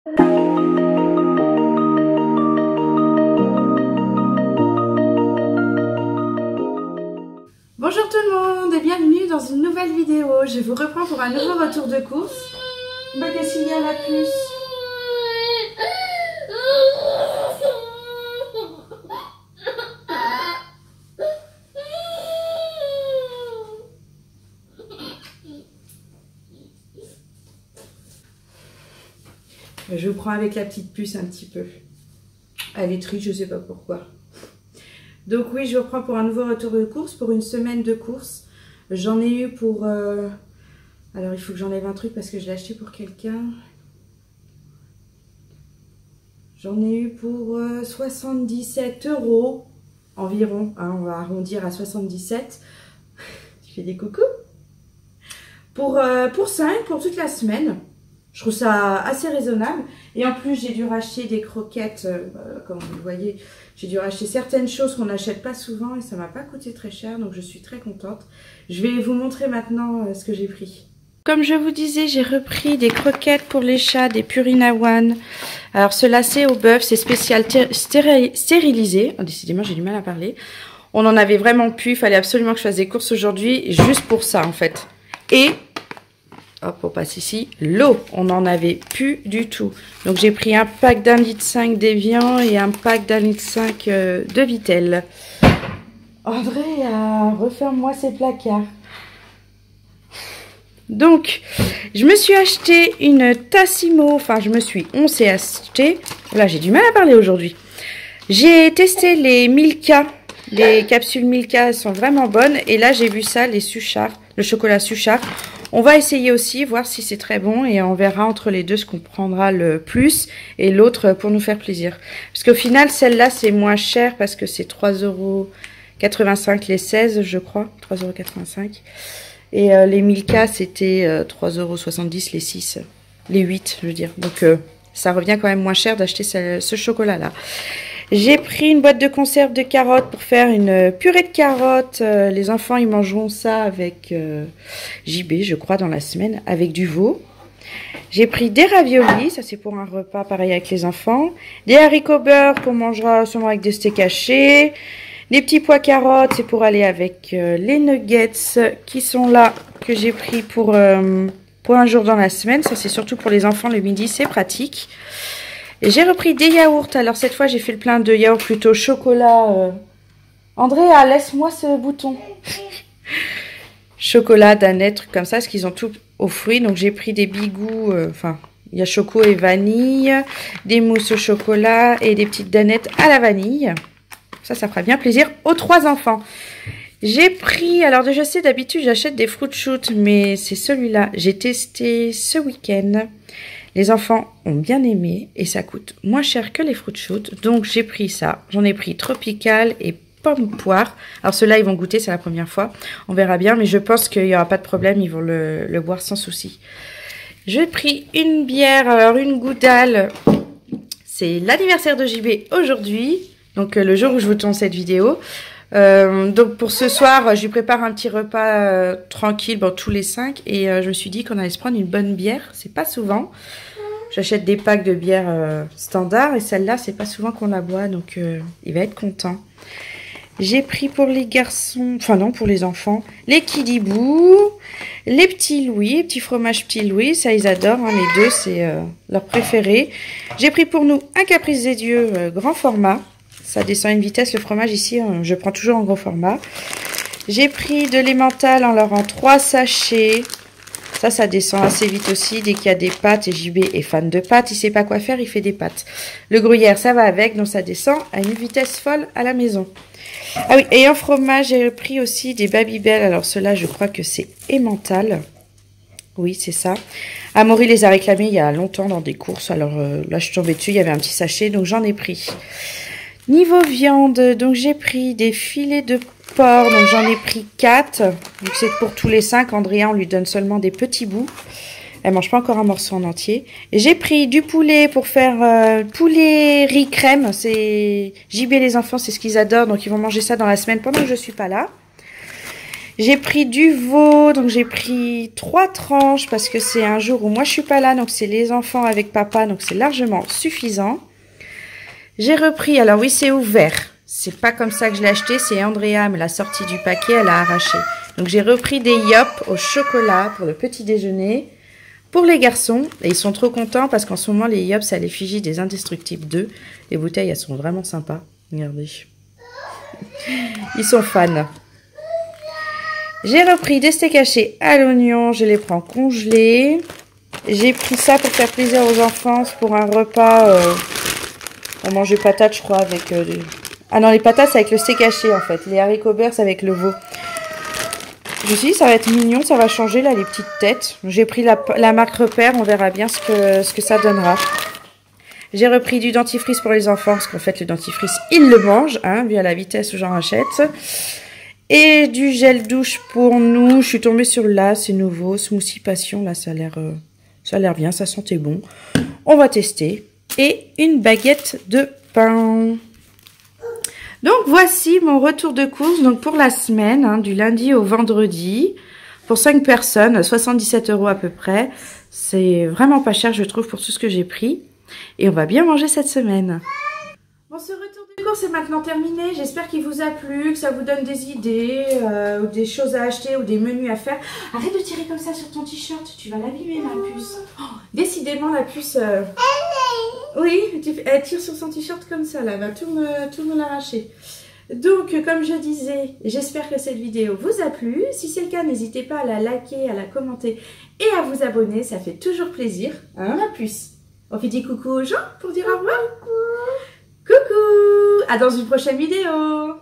Bonjour tout le monde et bienvenue dans une nouvelle vidéo. Je vous reprends pour un nouveau retour de course. Bah, qu'est-ce qu'il y a la puce? Je vous prends avec la petite puce un petit peu. Elle est triste, je sais pas pourquoi. Donc oui, je vous reprends pour un nouveau retour de course, pour une semaine de course. J'en ai eu pour... Alors il faut que j'enlève un truc parce que je l'ai acheté pour quelqu'un. J'en ai eu pour 77 € environ. Hein, on va arrondir à 77. Tu fais des coucous. Pour 5, pour toute la semaine. Je trouve ça assez raisonnable. Et en plus, j'ai dû racheter des croquettes. Comme vous le voyez, j'ai dû racheter certaines choses qu'on n'achète pas souvent. Et ça m'a pas coûté très cher. Donc, je suis très contente. Je vais vous montrer maintenant ce que j'ai pris. Comme je vous disais, j'ai repris des croquettes pour les chats, des Purina One. Alors, ce lacet au bœuf, c'est spécial stérilisé. Oh, décidément, j'ai du mal à parler. On en avait vraiment plus. Il fallait absolument que je fasse des courses aujourd'hui. Juste pour ça, en fait. Et... hop, on passe ici. L'eau, on n'en avait plus du tout. Donc, j'ai pris un pack d'1,5 litre d'Evian et un pack d'1,5 litre de Vittel. André, referme-moi ces placards. Donc, je me suis acheté une Tassimo. Enfin, on s'est acheté. Là, j'ai du mal à parler aujourd'hui. J'ai testé les Milka. Les capsules Milka, elles sont vraiment bonnes. Et là, j'ai vu ça, les Suchard, le chocolat Suchard. On va essayer aussi, voir si c'est très bon. Et on verra entre les deux ce qu'on prendra le plus. Et l'autre pour nous faire plaisir. Parce qu'au final, celle-là, c'est moins cher. Parce que c'est 3,85 € les 16, je crois. 3,85 €. Et les Milka, c'était 3,70 € les 6. Les 8, je veux dire. Donc, ça revient quand même moins cher d'acheter ce chocolat-là. J'ai pris une boîte de conserve de carottes pour faire une purée de carottes. Les enfants, ils mangeront ça avec JB, je crois, dans la semaine, avec du veau. J'ai pris des raviolis, ça c'est pour un repas pareil avec les enfants. Des haricots beurre qu'on mangera sûrement avec des steaks hachés. Des petits pois carottes, c'est pour aller avec les nuggets qui sont là, que j'ai pris pour un jour dans la semaine. Ça c'est surtout pour les enfants, le midi, c'est pratique. Et j'ai repris des yaourts. Alors cette fois, j'ai fait le plein de yaourts plutôt chocolat. Andrea, laisse-moi ce bouton. Chocolat, danette, trucs comme ça, parce qu'ils ont tout aux fruits. Donc j'ai pris des bigous, il y a choco et vanille, des mousses au chocolat et des petites danettes à la vanille. Ça fera bien plaisir aux 3 enfants. J'ai pris, alors je sais, d'habitude j'achète des fruit shoots, mais c'est celui-là. J'ai testé ce week-end. Les enfants ont bien aimé et ça coûte moins cher que les fruit shoots. Donc j'ai pris ça. J'en ai pris tropical et pomme poire. Alors ceux-là, ils vont goûter, c'est la première fois. On verra bien, mais je pense qu'il n'y aura pas de problème. Ils vont le boire sans souci. J'ai pris une bière, alors une Goudal. C'est l'anniversaire de JB aujourd'hui. Donc le jour où je vous tourne cette vidéo. Donc pour ce soir, je lui prépare un petit repas tranquille, bon, tous les 5. Et je me suis dit qu'on allait se prendre une bonne bière. C'est pas souvent. J'achète des packs de bière standard. Et celle-là, c'est pas souvent qu'on la boit. Donc il va être content. J'ai pris pour les garçons, enfin non, pour les enfants, les Kidibou, les petits Louis, les petits fromages petits Louis. Ça, ils adorent. Hein, les deux, c'est leur préféré. J'ai pris pour nous un Caprice des Dieux grand format. Ça descend à une vitesse, le fromage ici, je prends toujours en gros format. J'ai pris de l'emmental en 3 sachets. Ça descend assez vite aussi, dès qu'il y a des pâtes. Et JB est fan de pâtes, il sait pas quoi faire, il fait des pâtes. Le gruyère, ça va avec, donc ça descend à une vitesse folle à la maison. Ah oui, et en fromage, j'ai pris aussi des Babybel. Alors ceux-là, je crois que c'est emmental. Oui, c'est ça. Amaury les a réclamés il y a longtemps dans des courses. Alors là, je suis tombée dessus, il y avait un petit sachet, donc j'en ai pris. Niveau viande, donc j'ai pris des filets de porc, donc j'en ai pris 4. Donc c'est pour tous les 5. Andrea, on lui donne seulement des petits bouts. Elle mange pas encore un morceau en entier. J'ai pris du poulet pour faire poulet riz crème. C'est JB les enfants, c'est ce qu'ils adorent, donc ils vont manger ça dans la semaine pendant que je suis pas là. J'ai pris du veau, donc j'ai pris 3 tranches parce que c'est un jour où moi je suis pas là, donc c'est les enfants avec papa, donc c'est largement suffisant. J'ai repris, alors oui c'est ouvert, c'est pas comme ça que je l'ai acheté, c'est Andrea me l'a sorti du paquet, elle a arraché. Donc j'ai repris des yops au chocolat pour le petit déjeuner. Pour les garçons, et ils sont trop contents parce qu'en ce moment les yops c'est à l'effigie des Indestructibles 2. Les bouteilles elles sont vraiment sympas, regardez. Ils sont fans. J'ai repris des steaks hachés à l'oignon, je les prends congelés. J'ai pris ça pour faire plaisir aux enfants pour un repas. On mangeait patates, je crois, avec... Ah non, les patates, c'est avec le steak haché, en fait. Les haricots beurre, c'est avec le veau. Je me suis dit, ça va être mignon, ça va changer, là, les petites têtes. J'ai pris la marque Repère, on verra bien ce que ça donnera. J'ai repris du dentifrice pour les enfants, parce qu'en fait, le dentifrice, ils le mangent, hein, vu à la vitesse où j'en rachète. Et du gel douche pour nous. Je suis tombée sur là, c'est nouveau. Smoothie Passion, là, ça a l'air bien, ça sentait bon. On va tester. Et une baguette de pain. Donc, voici mon retour de course donc pour la semaine, hein, du lundi au vendredi. Pour 5 personnes, 77 € à peu près. C'est vraiment pas cher, je trouve, pour tout ce que j'ai pris. Et on va bien manger cette semaine. Bon, ce retour de course est maintenant terminé. J'espère qu'il vous a plu, que ça vous donne des idées, ou des choses à acheter, ou des menus à faire. Arrête de tirer comme ça sur ton t-shirt, tu vas l'abîmer, ma puce. Oh, décidément, la puce... Oui, elle tire sur son t-shirt comme ça, là, elle va tout me l'arracher. Donc, comme je disais, j'espère que cette vidéo vous a plu. Si c'est le cas, n'hésitez pas à la liker, à la commenter et à vous abonner. Ça fait toujours plaisir, hein, la puce. On fait dit coucou aux gens pour dire au revoir. Coucou. À dans une prochaine vidéo.